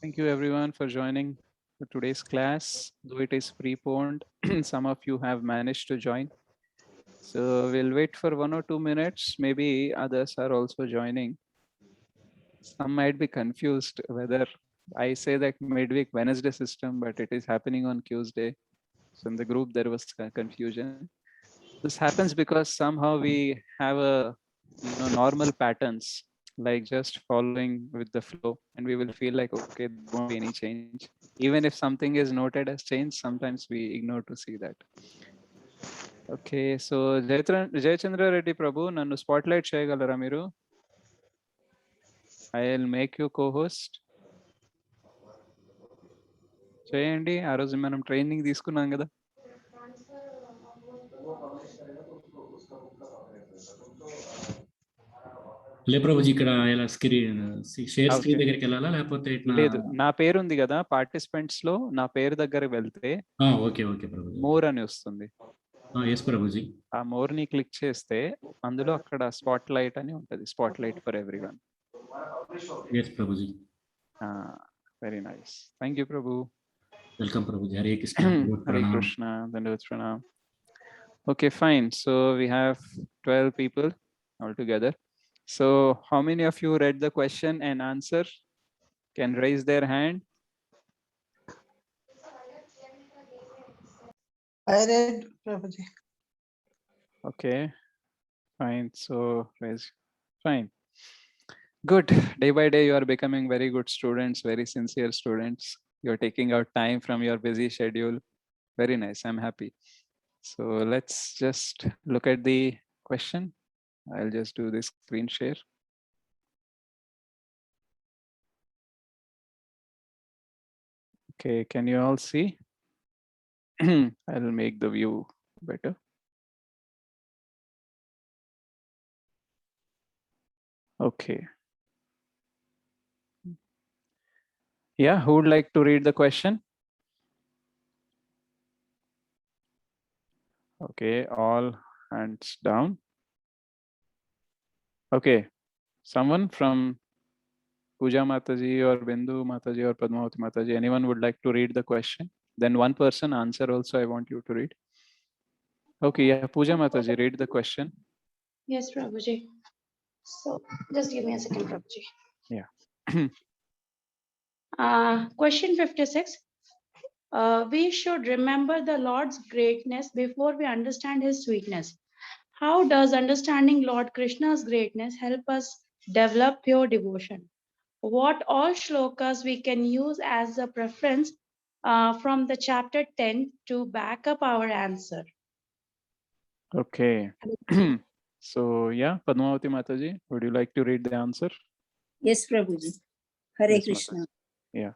Thank you everyone for joining today's class. Though it is preponed, some of you have managed to join. So we'll wait for 1 or 2 minutes. Maybe others are also joining. Some might be confused whether I say that midweek Wednesday system, but it is happening on Tuesday. So in the group there was confusion. This happens because somehow we have a normal patterns, like just following with the flow, and we will feel like okay, there won't be any change. Even if something is noted as change, sometimes we ignore to see that. Okay, so Jayachandra Reddy Prabhu, nannu spotlight cheyagalara మీరు? I'll make you co-host. చేయండి, ఆ రోజు మనం training తీసుకున్నాం కదా. లే ప్రభుజీ, ఇక్కడ ఇలా షేర్ స్క్రీన్ దగ్గరికి వెళ్ళాలా లేకపోతే లేదు, నా పేరు ఉంది కదా పార్టిసిపెంట్స్ లో, నా పేరు దగ్గర వెళ్తే ఓకే ఓకే ప్రభుజీ, మోర్ అని వస్తుంది. ఎస్ ప్రభుజీ. ఆ మోర్ ని క్లిక్ చేస్తే అందులో అక్కడ స్పాట్ లైట్ అని ఉంటుంది, spotlight for everyone. Yes Prabhuji. Very nice, thank you Prabhu. Welcome Prabhuji. Hare Krishna. Hare Krishna. ధన్యవాదాలు Pranam. Okay, fine. So we have 12 people altogether. So how many of you read the question and answer? Can raise their hand. I read, Prabhuji. Okay, fine. So raise. Fine. Good. Day by day, you are becoming very good students, very sincere students. You're taking out time from your busy schedule. Very nice. I'm happy. So let's just look at the question. I'll just do this screen share. Okay, can you all see? I'll make the view better. Okay. Yeah, who would like to read the question? Okay, all hands down. Okay, someone from Puja Mataji or Bindu Mataji or Padmavati Mataji, anyone would like to read the question? Then one person answer also I want you to read. Okay, yeah, Puja Mataji, read the question. Yes, Prabhuji. So just give me a second, Prabhuji. Yeah. Question 56. We should remember the Lord's greatness before we understand his sweetness. How does understanding Lord Krishna's greatness help us develop pure devotion? What all shlokas we can use as a preference from the chapter 10 to back up our answer? Okay. So yeah, Padmavati Mataji, would you like to read the answer? Yes, Prabhuji. Hare Yes, Krishna. Mataji. Yeah.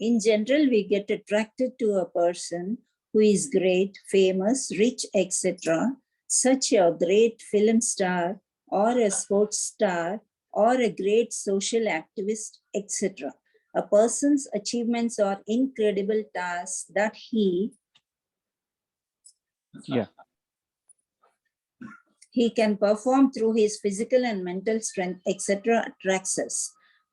In general, we get attracted to a person who is great, famous, rich, etc., such a great film star or a sports star or a great social activist, etc. A person's achievements are incredible tasks that he can perform through his physical and mental strength, etc., attracts us.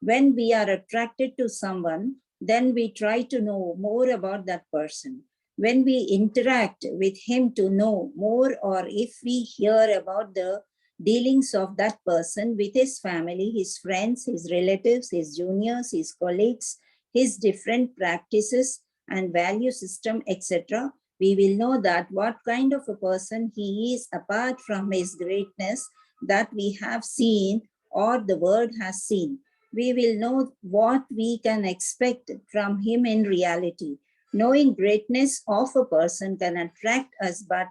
When we are attracted to someone, then we try to know more about that person. When we interact with him to know more, or if we hear about the dealings of that person with his family, his friends, his relatives, his juniors, his colleagues, his different practices and value system, etc., we will know that what kind of a person he is apart from his greatness that we have seen or the world has seen. We will know what we can expect from him in reality. Knowing greatness of a person can attract us, but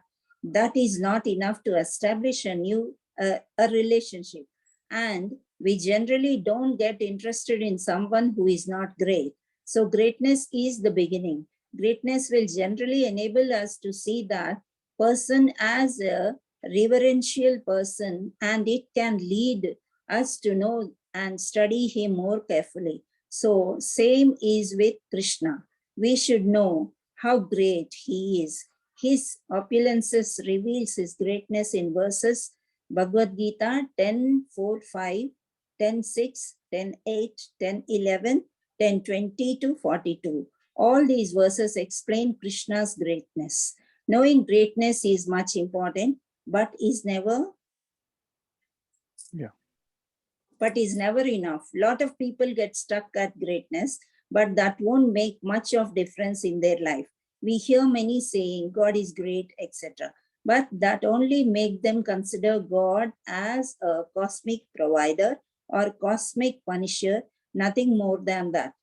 that is not enough to establish a relationship. And we generally don't get interested in someone who is not great. So greatness is the beginning. Greatness will generally enable us to see that person as a reverential person, and it can lead us to know and study him more carefully. So same is with Krishna. We should know how great he is. His opulences reveals his greatness in verses Bhagavad Gita 10:4-5, 10:6, 10:8, 10:11, 10:20 to 42. All these verses explain Krishna's greatness. Knowing greatness is much important, but is never enough. Lot of people get stuck at greatness, but that won't make much of difference in their life. We hear many saying God is great, etc. But that only make them consider God as a cosmic provider or cosmic punisher, nothing more than that.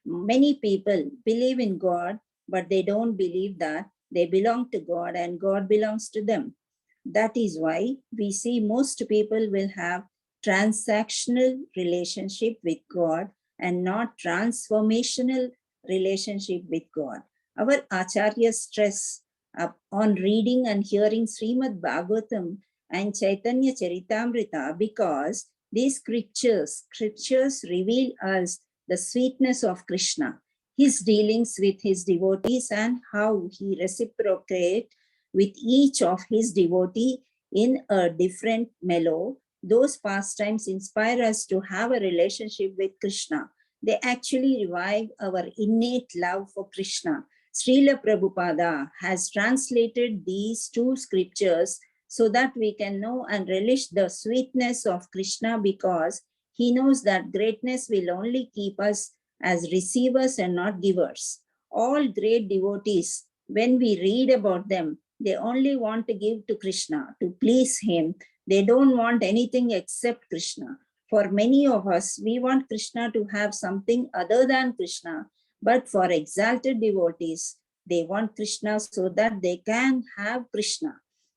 Many people believe in God, but they don't believe that they belong to God and God belongs to them. That is why we see most people will have transactional relationship with God and not transformational relationship with God. Our Acharya stress on reading and hearing Srimad Bhagavatam and Chaitanya Charitamrita because these scriptures reveal us the sweetness of Krishna, his dealings with his devotees and how he reciprocates with each of his devotee in a different mellow. Those pastimes inspire us to have a relationship with Krishna. They actually revive our innate love for Krishna. Srila Prabhupada has translated these two scriptures so that we can know and relish the sweetness of Krishna, because he knows that greatness will only keep us as receivers and not givers. All great devotees, when we read about them, they only want to give to Krishna, to please him. They don't want anything except Krishna. For many of us, we want Krishna to have something other than Krishna. But for exalted devotees, they want Krishna so that they can have Krishna.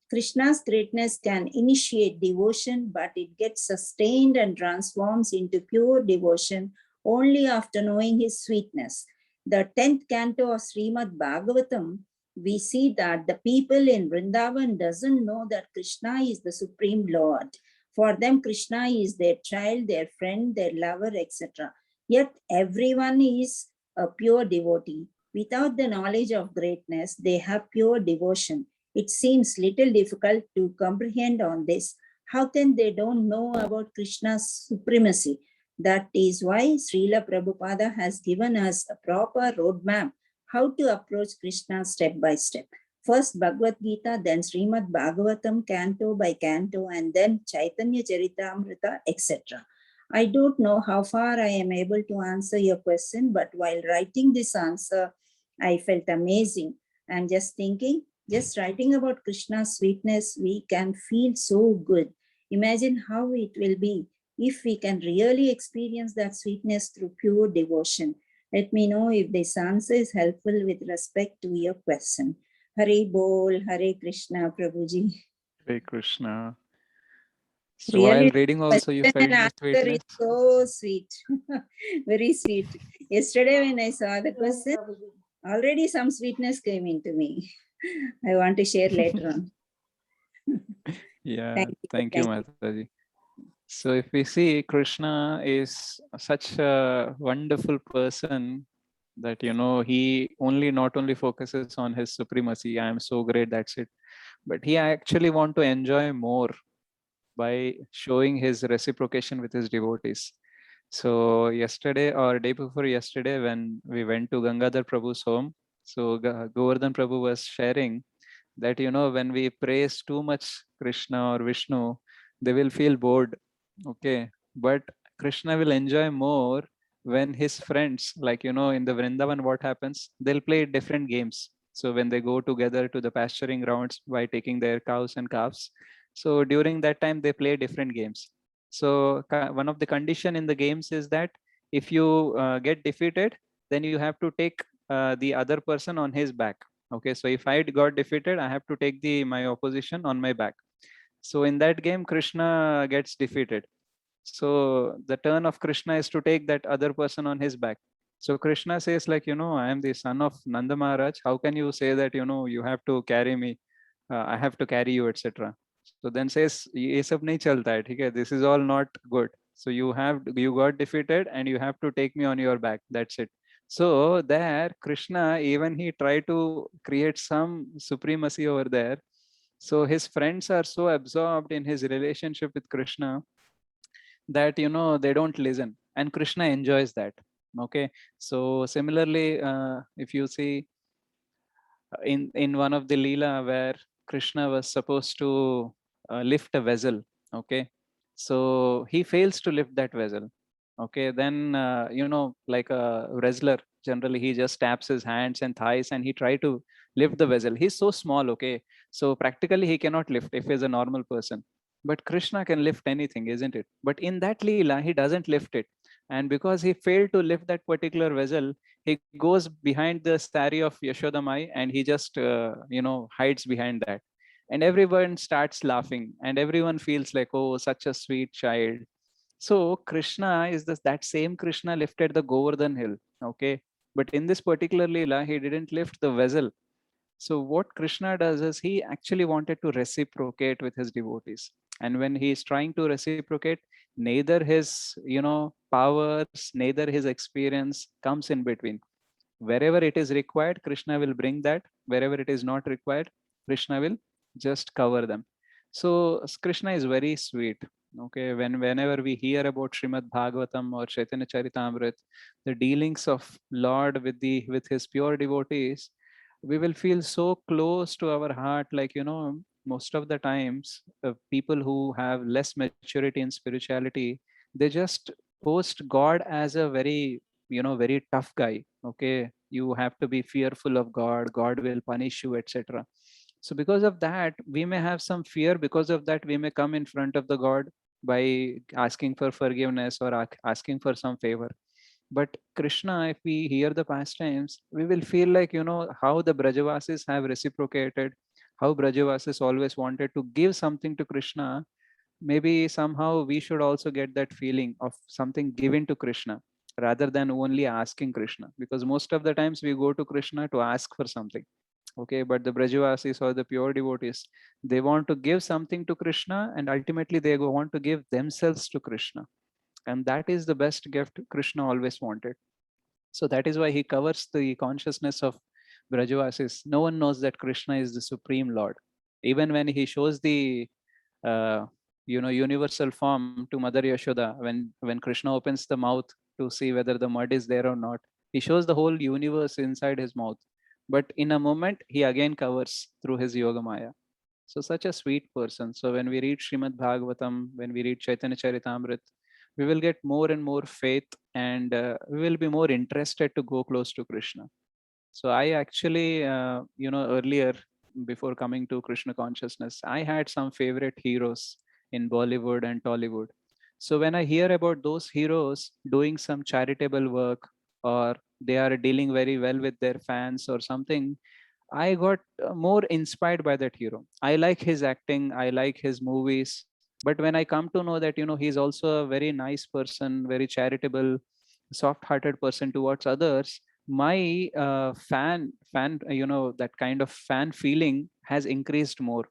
Krishna's greatness can initiate devotion, but it gets sustained and transforms into pure devotion only after knowing his sweetness. The 10th canto of Srimad Bhagavatam, we see that the people in Vrindavan doesn't know that Krishna is the Supreme Lord. For them, Krishna is their child, their friend, their lover, etc. Yet everyone is a pure devotee. Without the knowledge of greatness, they have pure devotion. It seems little difficult to comprehend on this. How can they don't know about Krishna's supremacy? That is why Srila Prabhupada has given us a proper roadmap how to approach Krishna step by step. First Bhagavad Gita, then Srimad Bhagavatam canto by canto, and then Chaitanya Charitamrita, etc. I don't know how far I am able to answer your question, but while writing this answer, I felt amazing. I'm just thinking, just writing about Krishna's sweetness, we can feel so good. Imagine how it will be if we can really experience that sweetness through pure devotion. Let me know if this answer is helpful with respect to your question. Hare Bol, Hare Krishna, Prabhuji. Hare Krishna. So Really, while reading also you question felt and the answer sweetness? is so sweet. Very sweet. Yesterday when I saw the question, already some sweetness came into me. I want to share later on. Yeah, thank Thank you, you. Mataji. So if we see, Krishna is such a wonderful person that, you know, he not only focuses on his supremacy, I am so great, that's it, but he actually want to enjoy more by showing his reciprocation with his devotees. So yesterday or day before yesterday, when we went to Gangadhar Prabhu's home, so Govardhan Prabhu was sharing that, you know, when we praise too much Krishna or Vishnu, they will feel bored. Okay. But Krishna will enjoy more when his friends, like, you know, in the Vrindavan, what happens? They'll play different games. So when they go together to the pasturing grounds by taking their cows and calves, so during that time, they play different games. So one of the condition in the games is that if you get defeated, then you have to take the other person on his back. Okay, so if I got defeated, I have to take my opposition on my back. So in that game, Krishna gets defeated. So the turn of Krishna is to take that other person on his back. So Krishna says, like, you know, I am the son of Nanda Maharaj. How can you say that, you know, you have to carry me? I have to carry you, etc. So then says, ये सब नहीं चलता है, ठीक है? This is all not good. So you got defeated and you have to take me on your back. That's it. So there, Krishna, even he tried to create some supremacy over there. So his friends are so absorbed in his relationship with Krishna that, you know, they don't listen. And Krishna enjoys that. Okay, so similarly, if you see in one of the Leela where Krishna was supposed to lift a vessel, okay, so he fails to lift that vessel. Okay, then like a wrestler, generally he just taps his hands and thighs and he try to lift the vessel. He's so small, okay, so practically he cannot lift if he's a normal person. But Krishna can lift anything, isn't it? But in that Leela, he doesn't lift it. And because he failed to lift that particular vessel, he goes behind the sari of Yashoda Mai and he just hides behind that, and everyone starts laughing and everyone feels like, oh, such a sweet child. So Krishna is that same Krishna lifted the Govardhan hill, okay, but in this particular Leela he didn't lift the vessel. So what Krishna does is he actually wanted to reciprocate with his devotees, and when he is trying to reciprocate, neither his powers, neither his experience comes in between. Wherever it is required, Krishna will bring that. Wherever it is not required, Krishna will just cover them. So Krishna is very sweet. Okay, whenever we hear about Srimad Bhagavatam or Chaitanya Charitamrita, the dealings of Lord with his pure devotees, we will feel so close to our heart. Like, most of the times, people who have less maturity in spirituality, they just post God as a very tough guy. Okay, you have to be fearful of God will punish you, etc. So because of that we may have some fear. Because of that we may come in front of the God by asking for forgiveness or asking for some favor. But Krishna, if we hear the pastimes, we will feel like, how the Brajavasis have reciprocated, how Brajavasis always wanted to give something to Krishna. Maybe somehow we should also get that feeling of something given to Krishna rather than only asking Krishna, because most of the times we go to Krishna to ask for something. Okay, but the Brajavasis or the pure devotees, they want to give something to Krishna and ultimately they want to give themselves to Krishna. And that is the best gift Krishna always wanted. So that is why he covers the consciousness of Brajavasis. No one knows that Krishna is the supreme Lord. Even when he shows the uh, universal form to Mother Yashoda, when Krishna opens the mouth to see whether the mud is there or not, he shows the whole universe inside his mouth. But in a moment, he again covers through his Yoga Maya. So such a sweet person. So when we read Srimad Bhagavatam, when we read Chaitanya Charitamrita, we will get more and more faith, and we will be more interested to go close to Krishna. So I actually, earlier, before coming to Krishna consciousness, I had some favorite heroes in Bollywood and Tollywood. So when I hear about those heroes doing some charitable work, or they are dealing very well with their fans or something, I got more inspired by that hero. I like his acting, I like his movies. But when I come to know that, he's also a very nice person, very charitable, soft-hearted person towards others, my that kind of fan feeling has increased more,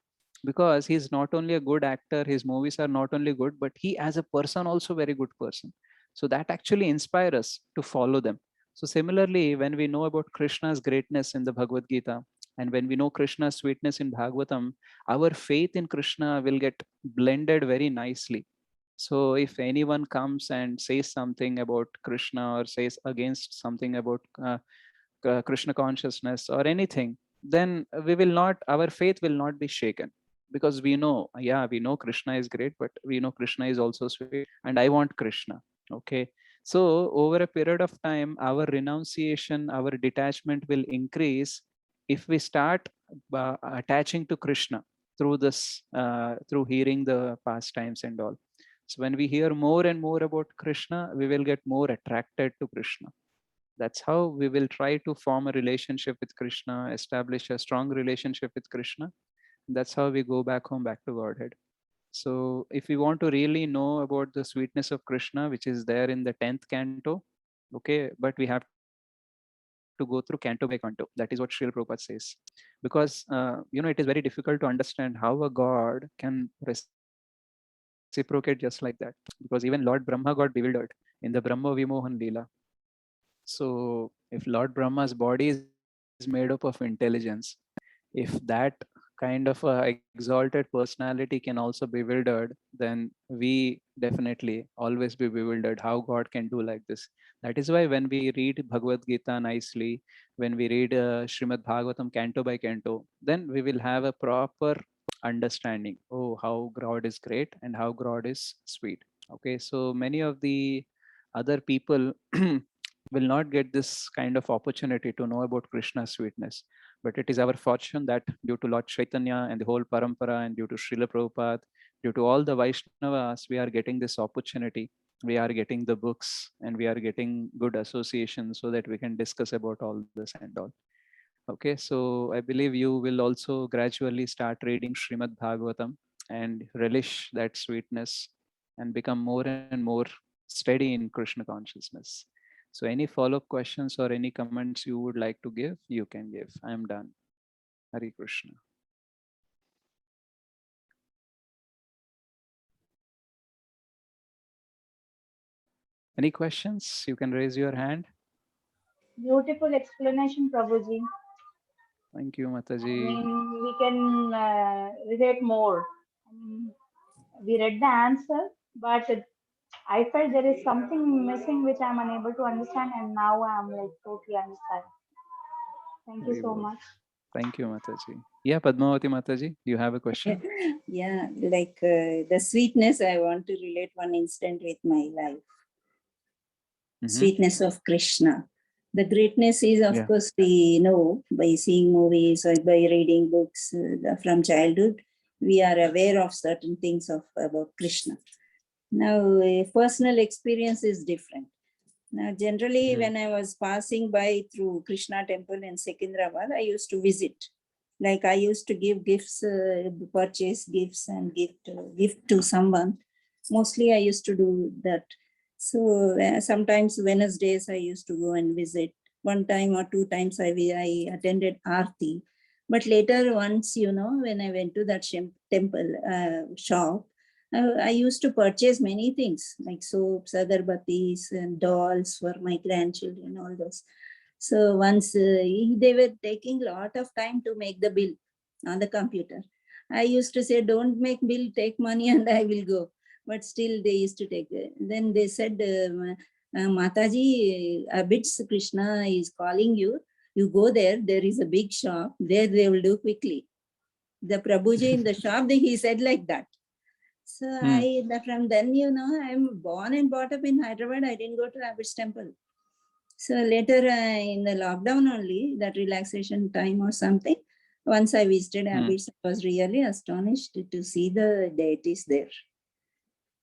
because he's not only a good actor, his movies are not only good, but he as a person also very good person. So that actually inspires us to follow them. So similarly, when we know about Krishna's greatness in the Bhagavad Gita, and when we know Krishna's sweetness in Bhagavatam, our faith in Krishna will get blended very nicely. So if anyone comes and says something about Krishna or says against something about Krishna consciousness or anything, then our faith will not be shaken, because we know, yeah, we know Krishna is great, but we know Krishna is also sweet, and I want Krishna. Okay. So over a period of time, our renunciation, our detachment will increase if we start attaching to Krishna through through hearing the pastimes and all. So when we hear more and more about Krishna, we will get more attracted to Krishna. That's how we will try to form a relationship with Krishna, establish a strong relationship with Krishna. That's how we go back home, back to Godhead. So if we want to really know about the sweetness of Krishna, which is there in the 10th canto, okay, but we have to go through canto by canto. That is what Srila Prabhupada says. Because, it is very difficult to understand how a God can reciprocate just like that. Because even Lord Brahma got bewildered in the Brahma Vimohan Leela. So if Lord Brahma's body is made up of intelligence, if that kind of kind of a exalted personality can also be bewildered, then we definitely always be bewildered how God can do like this. That is why when we read Bhagavad Gita nicely, when we read Srimad Bhagavatam canto by canto, then we will have a proper understanding. Oh, how God is great and how God is sweet. Okay, so many of the other people will not get this kind of opportunity to know about Krishna's sweetness. But it is our fortune that due to Lord Chaitanya and the whole parampara and due to Srila Prabhupada, due to all the Vaishnavas, we are getting this opportunity. We are getting the books and we are getting good associations so that we can discuss about all this and all. Okay, so I believe you will also gradually start reading Srimad Bhagavatam and relish that sweetness and become more and more steady in Krishna consciousness. So any follow-up questions or any comments you would like to give, you can give. I am done. Hare Krishna. Any questions? You can raise your hand. Beautiful explanation, Prabhuji. Thank you, I Mataji. mean, we can relate more. We read the answer, but I felt there is something missing which I'm unable to understand, and now I'm like totally understand. Thank you Very so well. much. Thank you, Mataji. Yeah, Padmavati Mataji, you have a question? Yeah, like the sweetness, I want to relate one instant with my life. Sweetness of Krishna. The greatness is, of course, we know by seeing movies or by reading books from childhood, we are aware of certain things about Krishna. Now, personal experience is different. Now, generally, when I was passing by through Krishna temple in Secunderabad, I used to visit. Like I used to give gifts, purchase gifts and gift to someone. Mostly I used to do that. So sometimes Wednesdays I used to go and visit. One time or two times I attended Aarti. But later once, when I went to that temple shop, I used to purchase many things like soaps, agarbattis and dolls for my grandchildren, all those. So once they were taking a lot of time to make the bill on the computer. I used to say, don't make bill, take money and I will go. But still they used to take it. Then they said, Mataji, Abits Krishna is calling you. You go there, there is a big shop. There they will do quickly. The Prabhuji in the shop, he said like that. So from then, I'm born and brought up in Hyderabad. I didn't go to Abbott's temple. So later in the lockdown only, that relaxation time or something, once I visited Abbott's, I was really astonished to see the deities there.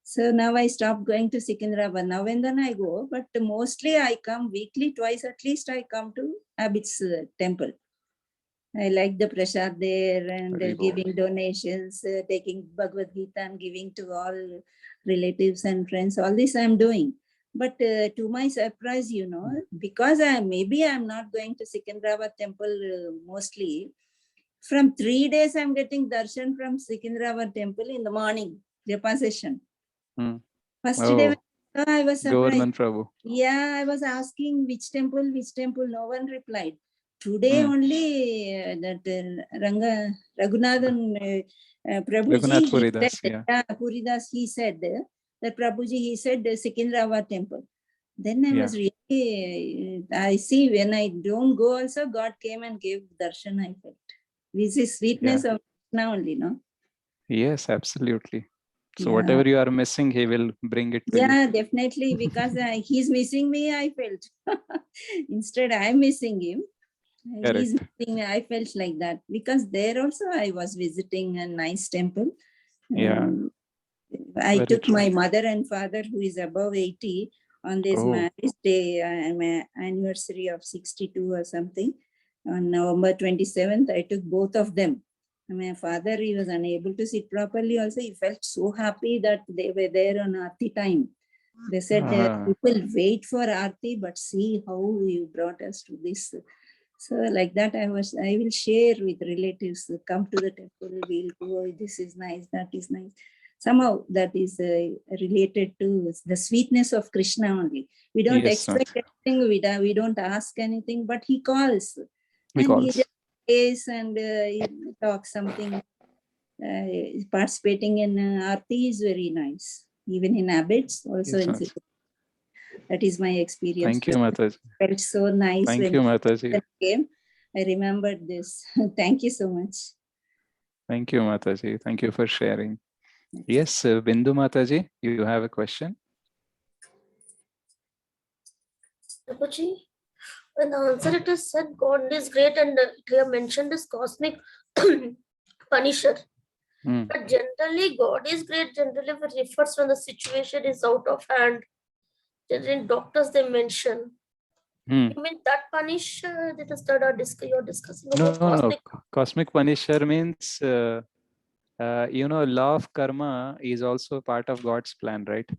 So now I stopped going to Secunderabad. Now and then I go, but mostly I come weekly, twice at least I come to Abbott's temple. I like the prasad there and giving donations, taking Bhagavad Gita and giving to all relatives and friends. All this I'm doing. But to my surprise, because maybe I'm not going to Secunderabad temple mostly, from 3 days I'm getting darshan from Secunderabad temple in the morning, Japa session. First day I was surprised. Yeah, I was asking which temple, no one replied. Today only that Raghunathan Prabhuji, Puridas, he said that Prabhuji, he said Secunderabad temple. Then I was really, I see when I don't go also, God came and gave darshan, I felt. This is sweetness of now only, no? Yes, absolutely. So whatever you are missing, he will bring it to you. Yeah, definitely, because he's missing me, I felt. Instead, I'm missing him. He's missing me, I felt like that. Because there also I was visiting a nice temple. Yeah. I took my mother and father, who is above 80, on this marriage day, anniversary of 62 or something. On November 27th, I took both of them. My father, he was unable to sit properly also. He felt so happy that they were there on Aarti time. They said, people wait for Aarti, but see how you brought us to this. So like that, I will share with relatives, come to the temple, we'll go, this is nice, that is nice. Somehow that is related to the sweetness of Krishna only. We don't expect anything, we don't ask anything, but he calls. He just plays and talk something. Participating in Aarti is very nice. Even in habits, also Yes, in Mataji. that is my experience. Thank you, Mataji. Felt so nice Thank when you, Mataji. it came. I remembered this. Thank you so much. Thank you, Mataji. Thank you for sharing. Yes, Bindu Mataji, you have a question? Prabhuji, when the answer it is said God is great and you have mentioned this cosmic punisher. But generally, God is great. Generally, refers when the situation is out of hand. Generally, doctors they mention. You mean that punisher that is that you're discussing about cosmic? No. Cosmic punisher means, law of karma is also part of God's plan, right?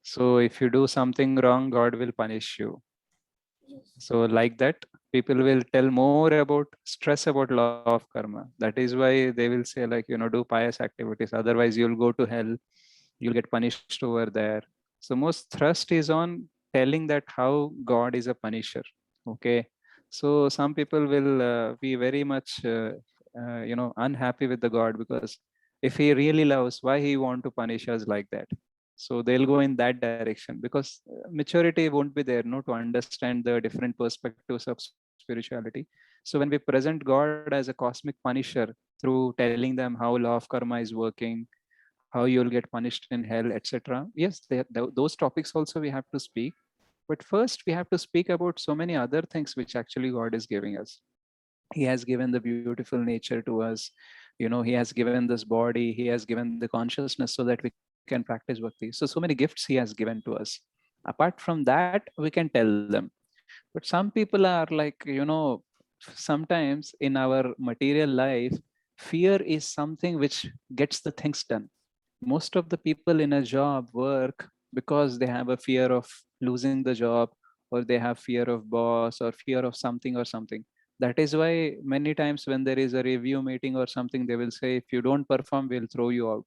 So if you do something wrong, God will punish you. Yes. So like that, people will tell more about stress about law of karma. That is why they will say like, do pious activities. Otherwise you'll go to hell. You'll get punished over there. So most thrust is on telling that how God is a punisher. Okay. So some people will be very much, unhappy with the God, because if he really loves, why he want to punish us like that? So they'll go in that direction, because maturity won't be there, to understand the different perspectives of spirituality. So when we present God as a cosmic punisher through telling them how law of karma is working, how you'll get punished in hell, etc. Yes, those topics also we have to speak. But first, we have to speak about so many other things which actually God is giving us. He has given the beautiful nature to us. He has given this body. He has given the consciousness so that we can practice bhakti. So many gifts he has given to us. Apart from that, we can tell them. But some people are like, sometimes in our material life, fear is something which gets the things done. Most of the people in a job work because they have a fear of losing the job, or they have fear of boss, or fear of something or something. That is why many times when there is a review meeting or something, they will say, if you don't perform, we'll throw you out.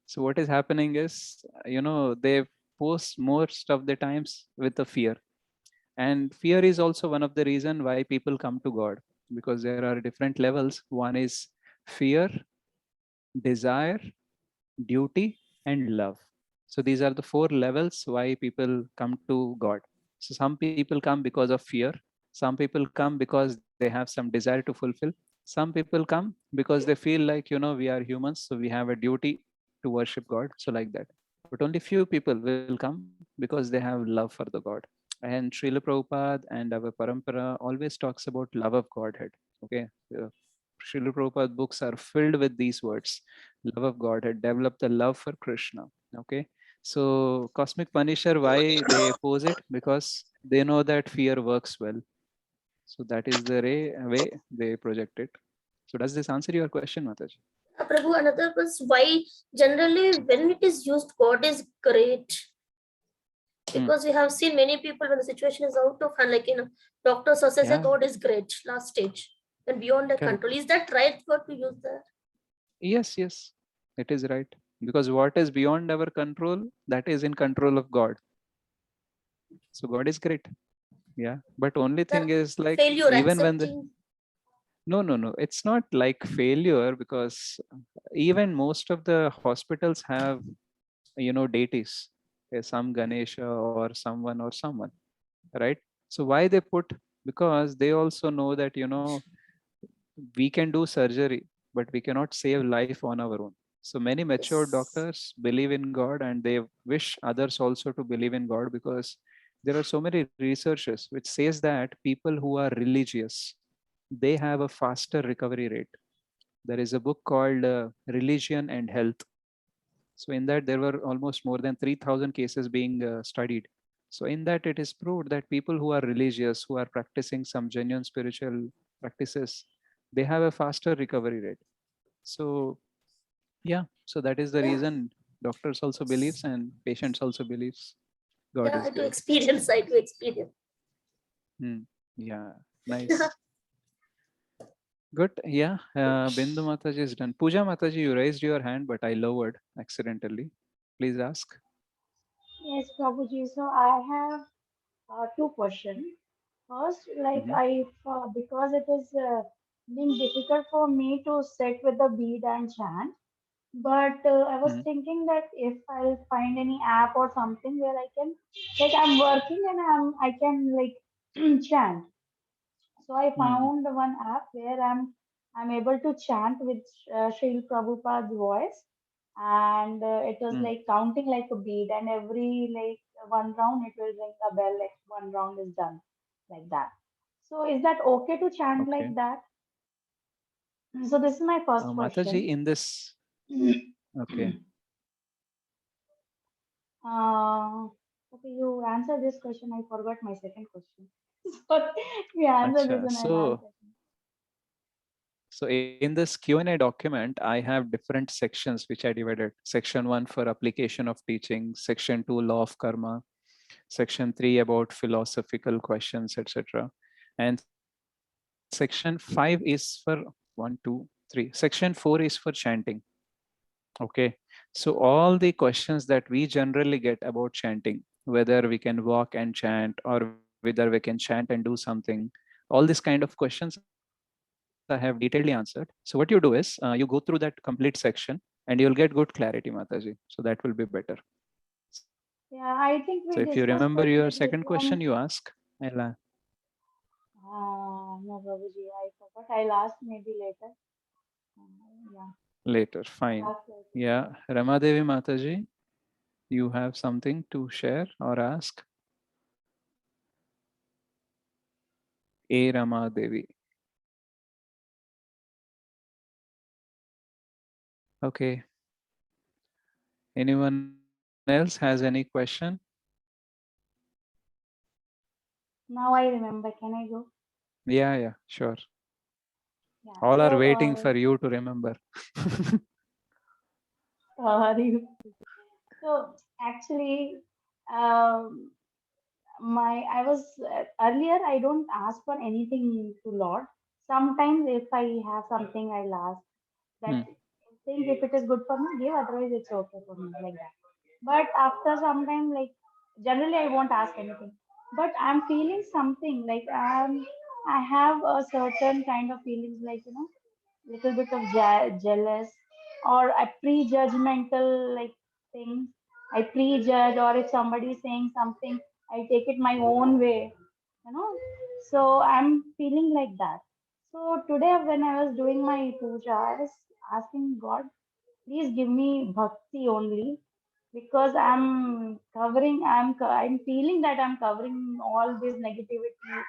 So what is happening is, they post most of the times with the fear. And fear is also one of the reason why people come to God, because there are different levels. One is fear, desire, duty, and love. So these are the four levels why people come to God. So some people come because of fear. Some people come because they have some desire to fulfill. Some people come because they feel like, we are humans, so we have a duty to worship God. So like that. But only few people will come because they have love for the God. And Srila Prabhupada and our parampara always talks about love of Godhead. Okay. Srila Prabhupada books are filled with these words. Love of Godhead, develop the love for Krishna. Okay. So cosmic punisher, why they oppose it? Because they know that fear works well. So that is the way they project it. So does this answer your question, Mataji? Prabhu, another was why generally when it is used, God is great. Because we have seen many people when the situation is out of hand, like doctors also say God is great, last stage, and beyond the control. Is that right word to use there? Yes, it is right. Because what is beyond our control, that is in control of God. So God is great. Yeah. But only thing is like, failure even accepting. when no, it's not like failure, because even most of the hospitals have, deities, some Ganesha or someone, right? So why they put, because they also know that, we can do surgery, but we cannot save life on our own. So many mature doctors believe in God, and they wish others also to believe in God, because there are so many researches which says that people who are religious, they have a faster recovery rate. There is a book called Religion and Health. So in that, there were almost more than 3,000 cases being studied. So in that, it is proved that people who are religious, who are practicing some genuine spiritual practices, they have a faster recovery rate. So yeah, so that is the reason doctors also believes and patients also believes God is I do great. experience. Yeah, nice. Good. Yeah, Bindu Mataji is done. Pooja Mataji, you raised your hand, but I lowered accidentally. Please ask. Yes, Prabhuji. So I have two questions. First, like Mhm. I, because it is been difficult for me to sit with the bead and chant. But I was thinking that if I'll find any app or something where I can, like, I'm working and I can like chant. So I found one app where I'm able to chant with Srila Prabhupada's voice, and it was like counting like a bead, and every like one round it will ring a bell, like one round is done, like that. So is that okay to chant like Okay. that? So this is my first Mataji, question. in this, okay. Okay, you answer this question. I forgot my second question. So we answer this Acha. and I'll answer. So in this Q&A document, I have different sections which I divided. Section 1 for application of teaching, section 2 law of karma, section 3 about philosophical questions, etc. And section 5 is for 1, 2, 3. Section 4 is for chanting. Okay. So all the questions that we generally get about chanting, whether we can walk and chant or whether we can chant and do something, all these kind of questions I have detailedly answered. So what you do is you go through that complete section and you'll get good clarity, Mataji. So that will be better. Yeah, I So think if we you remember discussed your it second with question, you one. ask. No, Babuji, I forgot. I'll ask maybe later. Yeah, Later. I'll Fine. ask later. Yeah. Ramadevi Mataji, you have something to share or ask? A Ramadevi. Okay. Anyone else has any question? Now I remember. Can I go? Yeah, sure. Yeah. All are So, waiting for you to remember. sorry. So actually, um, my I was earlier. I don't ask for anything to Lord. Sometimes if I have something, I'll ask that. Hmm. Think if it is good for me, give. Otherwise, it's okay for me, like that. But after some time, like generally, I won't ask anything. But I'm feeling something like I have a certain kind of feelings, like little bit of jealous or a prejudgmental like things. I prejudge, or if somebody is saying something, I take it my own way, you know. So I'm feeling like that. So today, when I was doing my puja, I was asking God, please give me bhakti only, because I'm feeling that I'm covering all this negativity.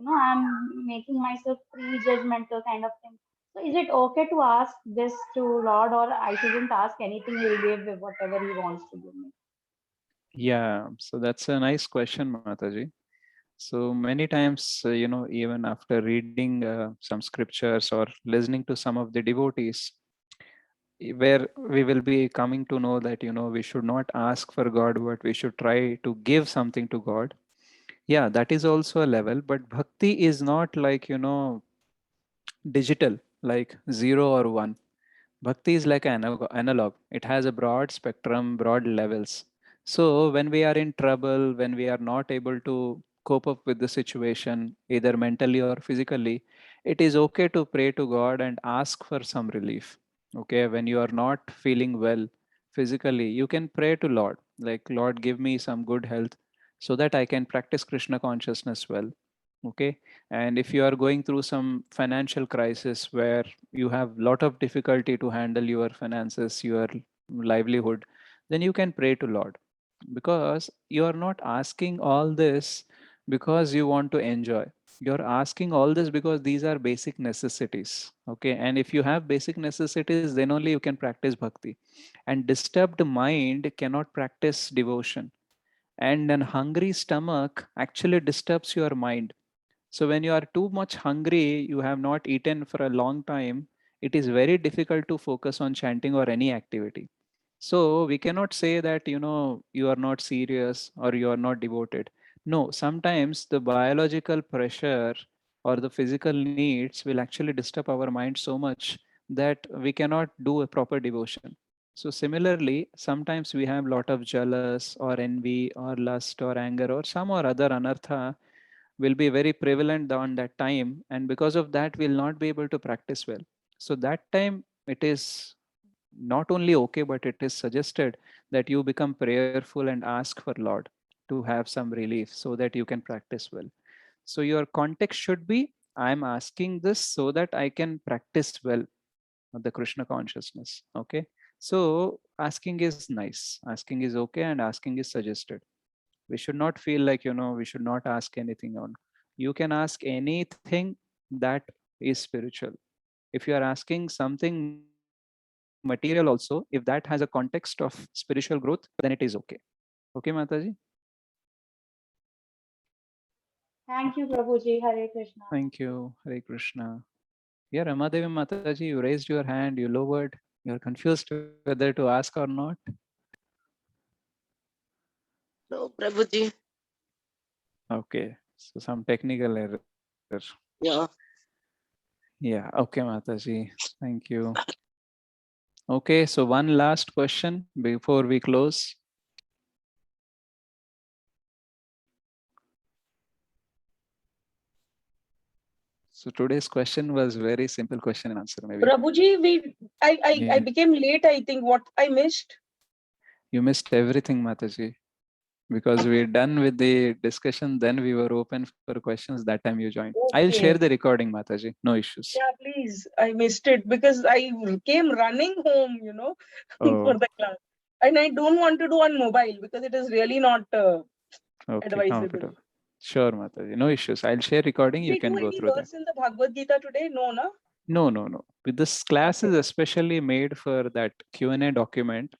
I'm making myself pre-judgmental kind of thing. So is it okay to ask this to Lord, or I shouldn't ask anything? He'll give whatever He wants to give me. Yeah, so that's a nice question, Mataji. So many times, even after reading some scriptures or listening to some of the devotees, where we will be coming to know that, we should not ask for God, but we should try to give something to God. Yeah, that is also a level, but bhakti is not like, digital, like 0 or 1. Bhakti is like an analog. It has a broad spectrum, broad levels. So when we are in trouble, when we are not able to cope up with the situation, either mentally or physically, it is okay to pray to God and ask for some relief. Okay, when you are not feeling well physically, you can pray to Lord, like, Lord, give me some good health so that I can practice Krishna consciousness well. Okay, and if you are going through some financial crisis where you have lot of difficulty to handle your finances, your livelihood, then you can pray to Lord, because you are not asking all this because you want to enjoy. You're asking all this because these are basic necessities. Okay, and if you have basic necessities, then only you can practice bhakti. And disturbed mind cannot practice devotion, and an hungry stomach actually disturbs your mind. So when you are too much hungry, you have not eaten for a long time, it is very difficult to focus on chanting or any activity. So we cannot say that, you are not serious or you are not devoted. No, sometimes the biological pressure or the physical needs will actually disturb our mind so much that we cannot do a proper devotion. So similarly, sometimes we have lot of jealous or envy or lust or anger or some or other anartha will be very prevalent on that time, and because of that we'll not be able to practice well. So that time it is not only okay, but it is suggested that you become prayerful and ask for Lord to have some relief so that you can practice well. So your context should be, I'm asking this so that I can practice well the Krishna consciousness. Okay. So asking is nice, asking is okay, and asking is suggested. We should not feel like, we should not ask anything on. You can ask anything that is spiritual. If you are asking something material also, if that has a context of spiritual growth, then it is okay. Okay, Mataji? Thank you, Prabhuji. Hare Krishna. Thank you. Hare Krishna. Yeah, Ramadevi Mataji, you raised your hand, you lowered. You're confused whether to ask or not. No, Prabhuji. Okay, so some technical error. Yeah. Yeah, okay, Mataji. Thank you. Okay, so one last question before we close. So today's question was very simple question and answer, maybe. Prabhuji, I Yeah. became late, I think. What I missed? You missed everything, Mataji. Because we're done with the discussion, then we were open for questions. That time you joined. I'll share Okay. the recording, Mataji. No issues. Yeah, please. I missed it because I came running home, Oh, for the class. And I don't want to do on mobile because it is really not okay, advisable. comfortable. Sure, Mataji. No issues. I'll share recording. Did You we can do go any through that. verse in the Bhagavad Gita today? No, na? No. This class is Okay. especially made for that Q&A document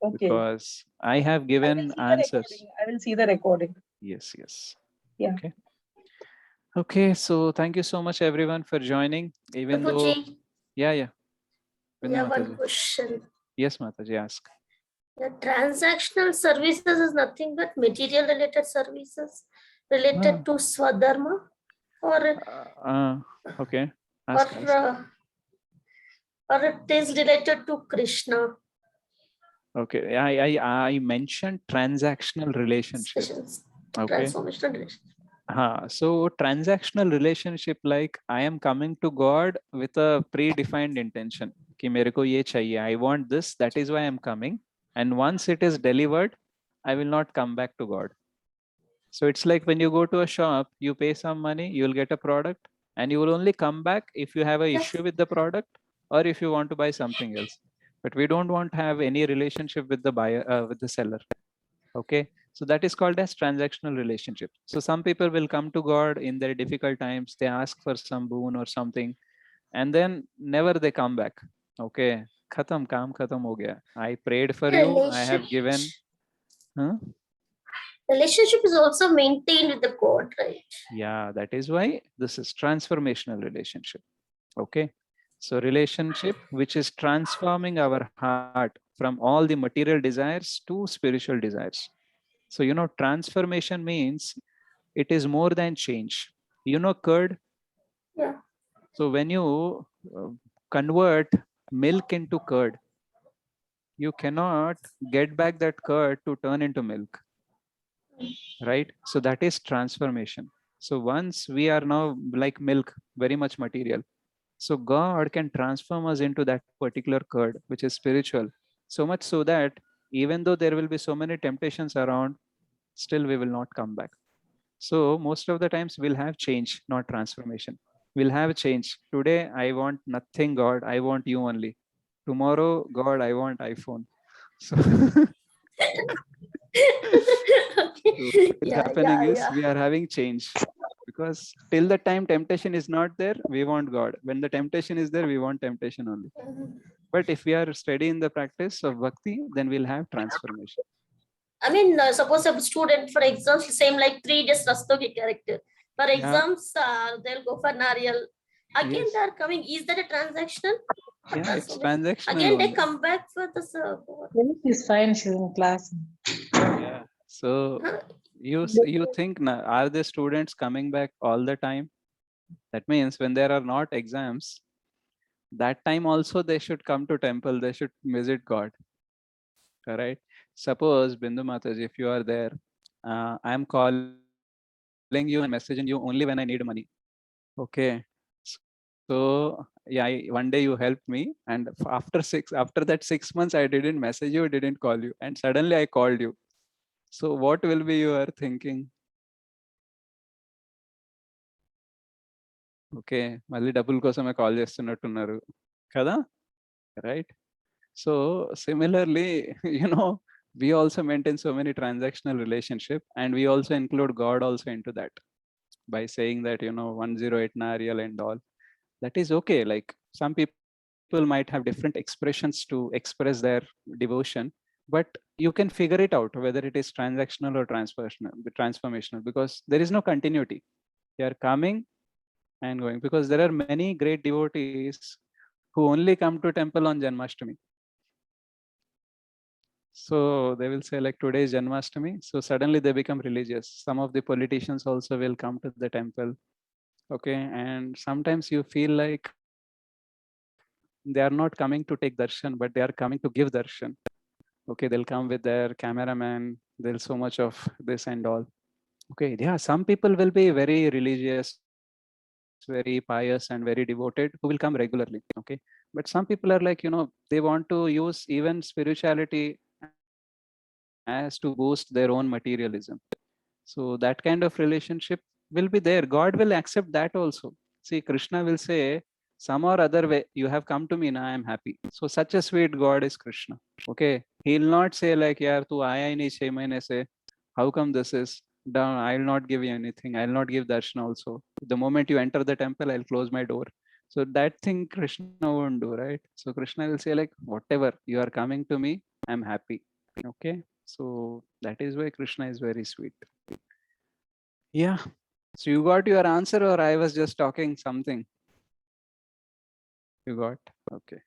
Okay. because I have I will given see the answers. recording. I will see the recording. Yes. Yeah. Okay. Okay, so thank you so much everyone for joining. Even though, Prabhuji, yeah. we Bindu have one Mataji. question. Yes, Mataji, ask. The transactional services is nothing but material related services related to Swadharma or Okay. Ask. or it is related to Krishna. Okay, I mentioned transactional relationship. Okay. Transformational relationship. So transactional relationship, like I am coming to God with a predefined intention. कि मेरे को ये चाहिए. I want this. That is why I am coming. And once it is delivered, I will not come back to God. So it's like when you go to a shop, you pay some money, you will get a product, and you will only come back if you have an issue with the product or if you want to buy something else. But we don't want to have any relationship with the buyer, with the seller. Okay, so that is called as transactional relationship. So some people will come to God in their difficult times, they ask for some boon or something, and then never they come back. Okay, khatam, kaam khatam ho gaya. I prayed for you, I have given. Relationship is also maintained with the God, right? Yeah, that is why this is transformational relationship. Okay, so relationship which is transforming our heart from all the material desires to spiritual desires. So transformation means it is more than change. Curd. Yeah. So when you convert milk into curd, you cannot get back that curd to turn into milk, right? So that is transformation. So once we are now like milk, very much material, so God can transform us into that particular curd, which is spiritual, so much so that even though there will be so many temptations around, still we will not come back. So most of the times we'll have change, not transformation. We'll have change. Today I want nothing, God, I want you only. Tomorrow, God, I want iPhone. So what is happening is we are having change, because till the time temptation is not there, we want God. When the temptation is there, we want temptation only. But if we are steady in the practice of bhakti, then we'll have transformation. I mean, suppose a student for exams, same like 3 days Rastogi character. For exams, they'll go for Nariyal. Again, they're coming. Is that a transactional? Yeah, it's transactional. Again, only. they come back for this. She's fine. She's in class. Yeah. So you think, are the students coming back all the time? That means when there are not exams, that time also they should come to temple, they should visit God. All right. Suppose Bindu Mataji, if you are there, I am calling you calling you and messaging you only when I need money. Okay. So yeah, one day you helped me, and after that 6 months, I didn't message you, didn't call you, and suddenly I called you. So what will be your thinking? Okay, మళ్ళీ డబ్బుల కోసమే call చేస్తున్నట్టున్నారు కదా, right? So similarly, we also maintain so many transactional relationship, and we also include God also into that by saying that 108 Narial and all. That is okay. Like some people might have different expressions to express their devotion, but you can figure it out whether it is transactional or transformational, because there is no continuity. They are coming and going, because there are many great devotees who only come to temple on Janmashtami. So they will say like today is Janmashtami, so suddenly they become religious. Some of the politicians also will come to the temple. Okay, and sometimes you feel like they are not coming to take darshan, but they are coming to give darshan. Okay, they'll come with their cameraman, there's so much of this and all. Okay, yeah, some people will be very religious, very pious and very devoted, who will come regularly. Okay, but some people are like, they want to use even spirituality as to boost their own materialism. So that kind of relationship will be there. God will accept that also. See, Krishna will say, some or other way, you have come to me, now I am happy. So such a sweet God is Krishna. Okay, he'll not say like, yaar tu aaya hi nahi 6 mahine se, how come this is down? I'll not give you anything, I'll not give darshan also. The moment you enter the temple, I'll close my door. So that thing Krishna won't do, right? So Krishna will say like, whatever, you are coming to me, I'm happy. Okay, so that is why Krishna is very sweet. Yeah. So you got your answer, or I was just talking something? You got? Okay.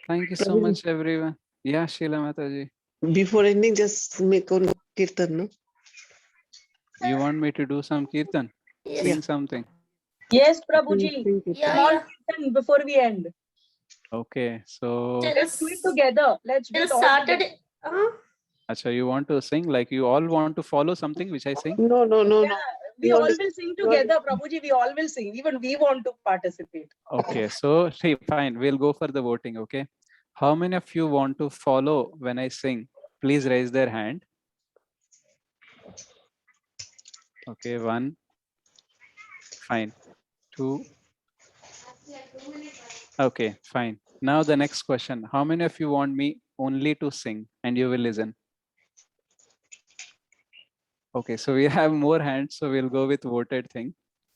Thank you so Prabhuji. much, everyone. Yeah, Sheila Mataji. Before ending, just make one kirtan, no? You want me to do some kirtan? Yes. Sing something? Yes, Prabhuji. Sing kirtan. Yeah, Small yeah. kirtan before we end. Okay, so Let's do it together. Let's do Till it all together. Saturday. Acha, you want to sing, like you all want to follow something which I sing? No. Yeah, we all will sing together, Prabhuji. We all will sing. Even we want to participate. Okay, so see, fine, we'll go for the voting. Okay, how many of you want to follow when I sing? Please raise their hand. Okay, 1, fine, 2. Okay, fine. Now the next question. How many of you want me only to sing and you will listen? Okay, so we have more hands, so we'll go with voted thing.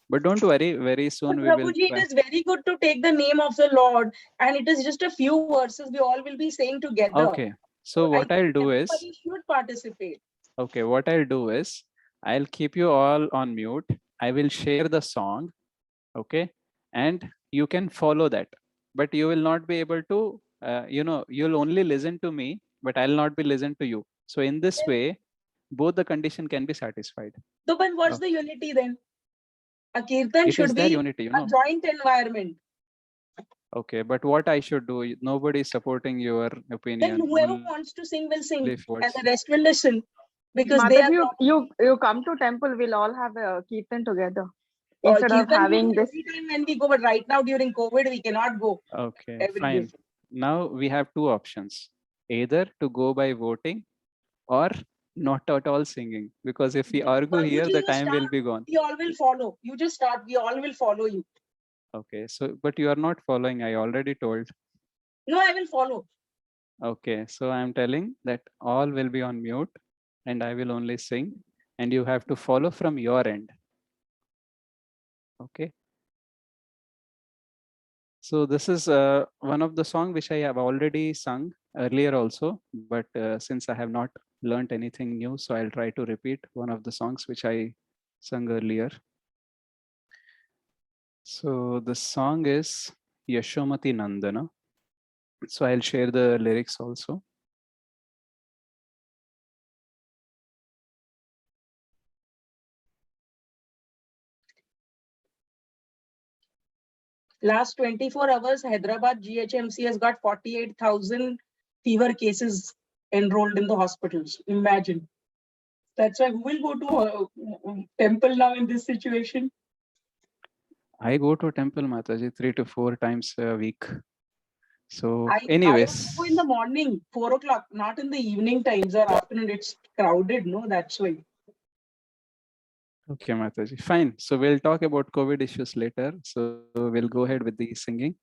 But don't worry, very soon we will Prabhuji, try. it is very good to take the name of the Lord, and it is just a few verses we all will be saying together. Okay, so what I'll do is, everybody should participate. okay, what I'll do is, I'll keep you all on mute. I will share the song, okay, and you can follow that. But you will not be able to, you'll only listen to me, but I'll not be listen to you. So in this way, both the condition can be satisfied. So, but what's the unity then? A kirtan It should is their be unity, a joint environment. Okay, but what I should do? Nobody is supporting your opinion. Then whoever only wants to sing will sing, if and words. the rest will listen, because they are. Mataji, you come to temple, we'll all have a kirtan together. Or Instead of kirtan having we do this. every time when we go, but right now during COVID we cannot go. Okay, every fine. day. Now we have two options: either to go by voting, or not at all singing. Because if we argue here, Prabhuji, the you time will start, be gone. we all will follow. You just start. We all will follow you. Okay, so but you are not following. I already told. No, I will follow. Okay, so I'm telling that all will be on mute, and I will only sing, and you have to follow from your end. Okay. So this is one of the song which I have already sung earlier also, but since I have not learned anything new, so I'll try to repeat one of the songs which I sung earlier. So the song is Yashomati Nandana. So I'll share the lyrics also. Last 24 hours, Hyderabad GHMC has got 48,000 fever cases enrolled in the hospitals. Imagine. That's why who will go to temple now in this situation? I go to temple, Mataji, 3 to 4 times a week. So I anyways, go in the morning, 4 o'clock, not in the evening times or afternoon. It's crowded, no? That's why. okay, Mataji, fine. So we'll talk about COVID issues later. So we'll go ahead with the singing.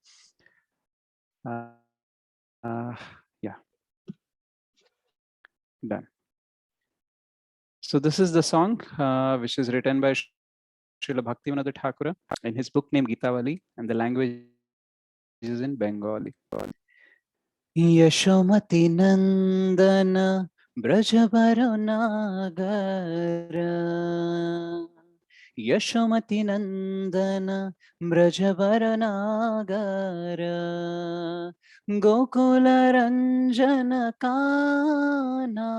Yeah, done. So this is the song which is written by Srila Bhaktivinoda Thakura in his book named Gitavali, and the language is in Bengali. Yashomati Nandana Brajabaro Nagara, Yashomati Nandana Brajabaro Nagara, Gokula Ranjana Kana,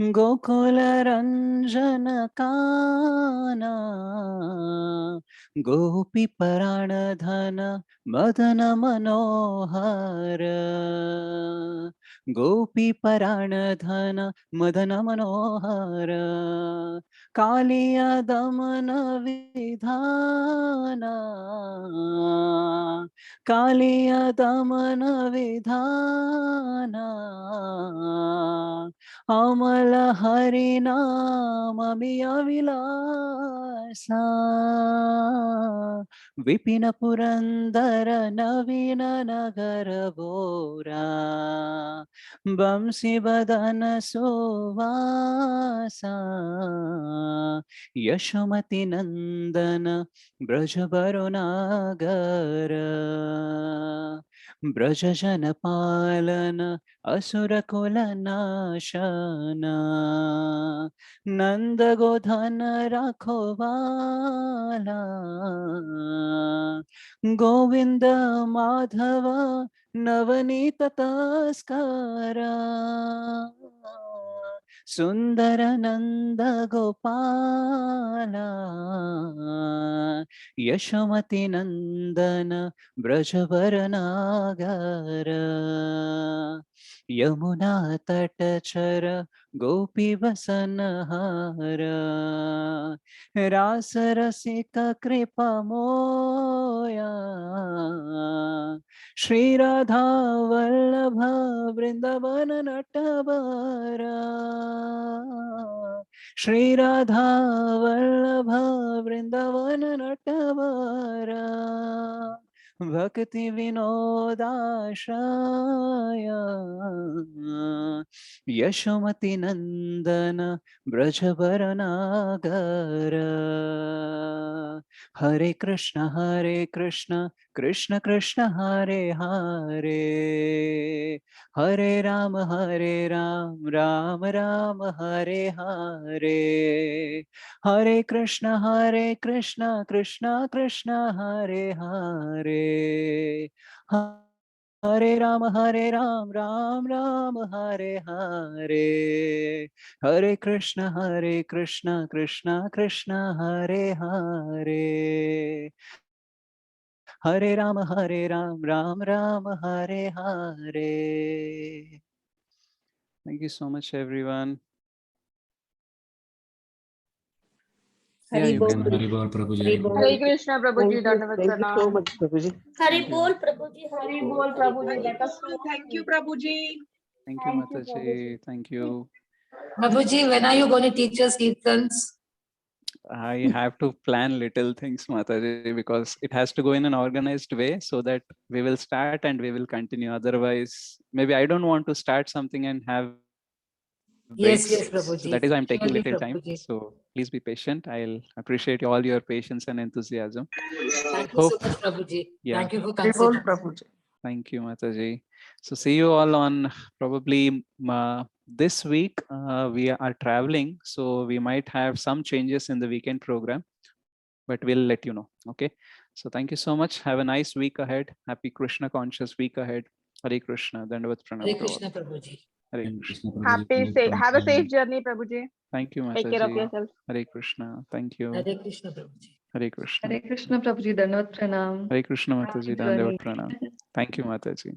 Gokula Ranjana Kana, Gopi Paranadhana Madana Manohara, Gopi Paranadhana Madana Manohara, Kaliya Damana Vidhana, Kaliya Damana Vidhana, Amala Harinama Miya Vilasa, Vipina Purandara Navina Nagara Bora, Bamsi Badana Suvasa, Yashomati Nandana Brajabaronagara, Brajajana Palana Asura Nashana, Nanda Godhana Rakhovala, Govinda Madhava Navanita Taskara, Sundara Nanda Gopala, Yashomati Nandana Brajabaranagara, Yamuna Tatachara Gopi Vasanahara, Rasa Rasika Kripa Moya, Shri Radha Vallabha Vrindavana Nattabara, Shri Radha Vallabha Vrindavana Nattabara, Bhakti Vinodashaya, Yashomati Nandana Brajabaranagara, Hare Krishna, Krishna Krishna Hare Hare, Hare Rama, Ram Rama Hare Hare, Hare Krishna, Krishna Krishna Hare Hare, Hare Rama, Ram Rama Hare Hare, Hare Krishna, Krishna Krishna Hare Hare, Hare Rama, Ram Rama Hare Hare. Thank you so much, everyone. Yeah, Hari you Bol. can. Haribol Prabhuji. Hari Bol. Hare Krishna, Prabhuji, Dandavat Thank you so Pranam. much, Prabhuji. Hari Thank you. Bol, Prabhuji, Hari Bol, Prabhuji, Hari let us Bol. know. Thank you, Prabhuji. Thank you, Thank you, Mataji. Thank you. Prabhuji, when are you going to teach us Kirtans? I have to plan little things, Mataji, because it has to go in an organized way so that we will start and we will continue. Otherwise, maybe I don't want to start something and have breaks. Yes, So Prabhuji. that is why I'm taking Surely, little time. Prabhuji. So please be patient. I'll appreciate all your patience and enthusiasm. Thank you so much, Prabhuji. Yeah. Thank you for Hari Bol, considering. Prabhuji. Thank you, Mataji. So see you all on probably this week. We are traveling, so we might have some changes in the weekend program, but we'll let you know. Okay. So thank you so much. Have a nice week ahead. Happy Krishna conscious week ahead. Hare Krishna. Dandavat Pranam Hare to all. Krishna, Prabhuji. Hare Hare Krishna. Krishna Prabhuji. Have a safe journey, Prabhuji. Thank you, Take care of Mataji. yourself. Hare Krishna. Thank you. Hare Krishna, Prabhuji. Hare Krishna. Hare Krishna, Prabhuji, Dandavat Pranam. Hare Krishna, Happy Mataji. journey. Dandavat Pranam. Thank you, Mataji.